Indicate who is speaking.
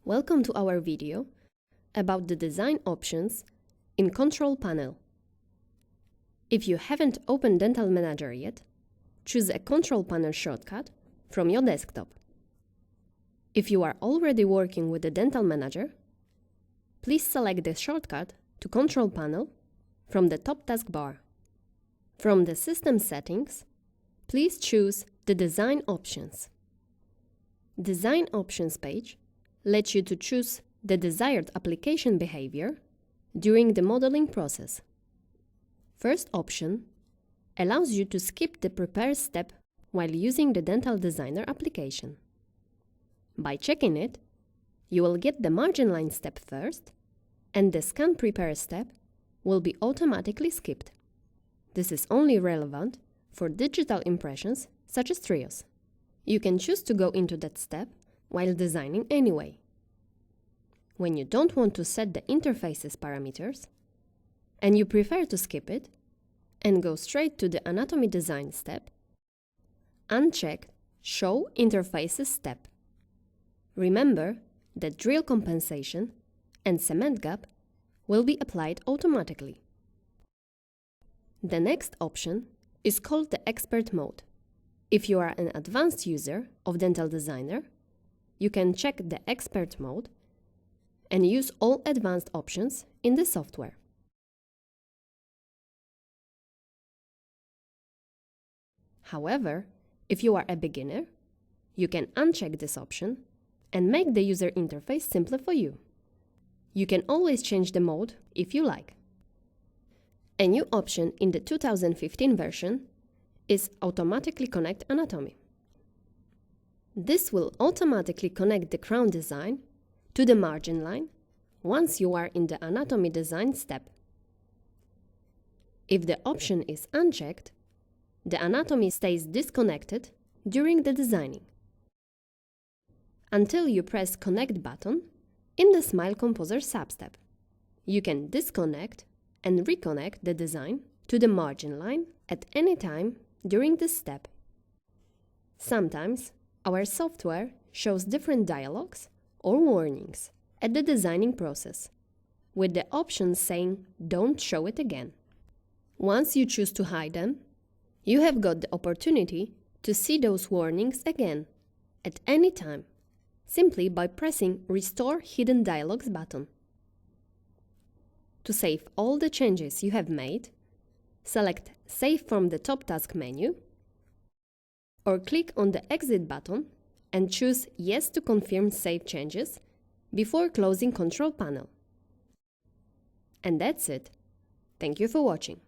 Speaker 1: Welcome to our video about the design options in Control Panel. If you haven't opened Dental Manager yet, choose a Control Panel shortcut from your desktop. If you are already working with the Dental Manager, please select the shortcut to Control Panel from the top taskbar. From the System Settings, please choose the Design Options. Design Options page lets you to choose the desired application behavior during the modeling process. First option allows you to skip the Prepare step while using the Dental Designer application. By checking it, you will get the margin line step first, and the Scan Prepare step will be automatically skipped. This is only relevant for digital impressions such as trios. You can choose to go into that step while designing anyway. When you don't want to set the interfaces parameters, and you prefer to skip it and go straight to the Anatomy Design step, uncheck Show Interfaces step. Remember that drill compensation and cement gap will be applied automatically. The next option is called the Expert mode. If you are an advanced user of Dental Designer, you can check the Expert mode and use all advanced options in the software. However, if you are a beginner, you can uncheck this option and make the user interface simpler for you. You can always change the mode if you like. A new option in the 2015 version is Automatically Connect Anatomy. This will automatically connect the crown design to the margin line once you are in the Anatomy Design step. If the option is unchecked, the anatomy stays disconnected during the designing until you press Connect button in the Smile Composer substep. You can disconnect and reconnect the design to the margin line at any time during this step. Sometimes our software shows different dialogues or warnings at the designing process, with the option saying "Don't show it again." Once you choose to hide them, you have got the opportunity to see those warnings again at any time, simply by pressing Restore Hidden Dialogues button. To save all the changes you have made, select Save from the top task menu, or click on the Exit button and choose Yes to confirm save changes before closing Control Panel. And that's it. Thank you for watching.